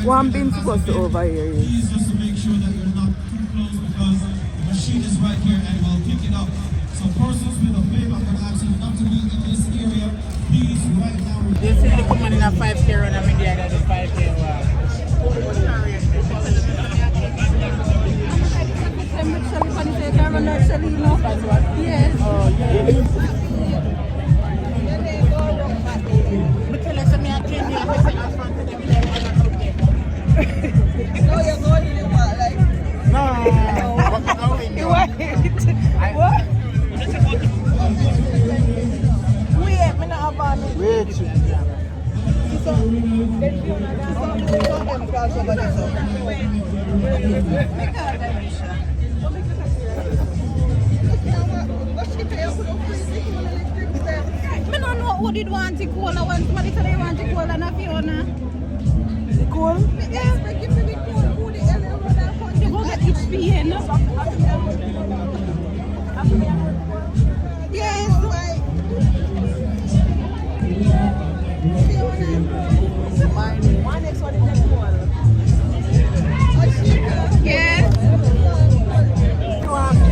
One bin supposed to over here. Please just to make sure that you're not too close because the machine is right here and we'll pick it up. So persons with a favor, I'm going to ask you not to be in this area. Please, right now. They say they come on in a 5K run, I'm in the other 5K walk. Yes. Oh, yes. But tell us, I came here, I said, I'm from the No, you're going in the water, like. No, I'm going in. What? Wait, me not about me. Wait. So, then you know them cross over there, so. I don't know who did want to call her when somebody said they want to call her and Fiona. The cool? Yeah. They go get HPN. Yes. My next one is the cool. Yes.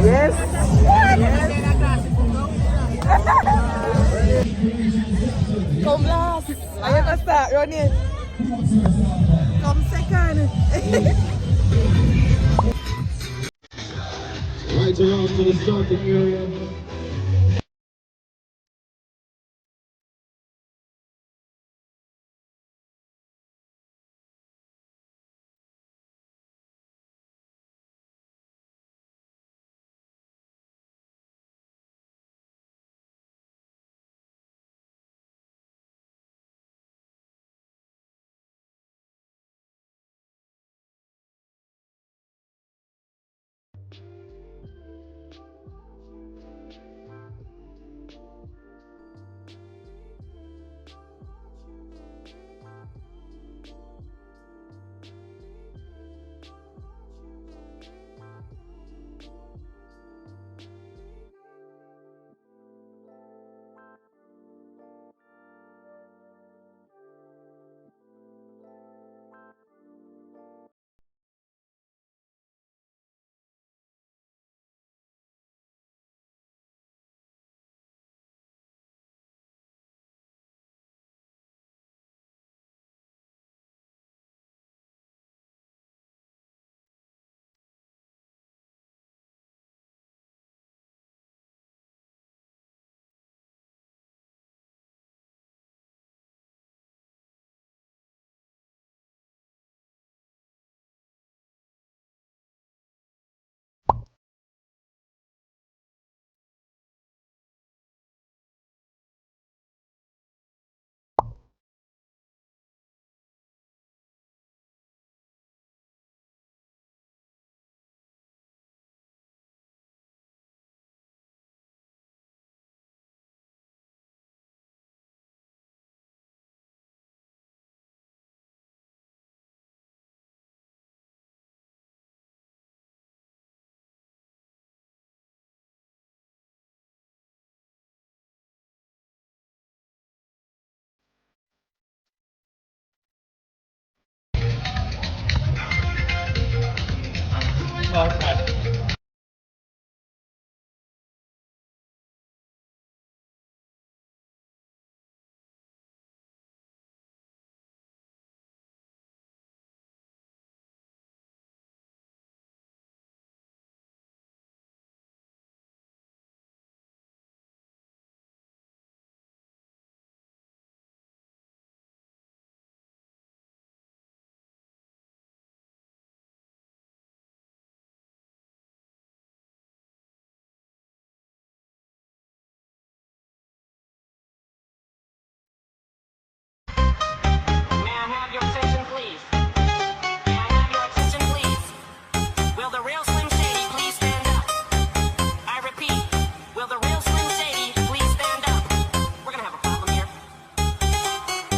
Yes. Come last. I ever start running. Come second. Right around to the starting area.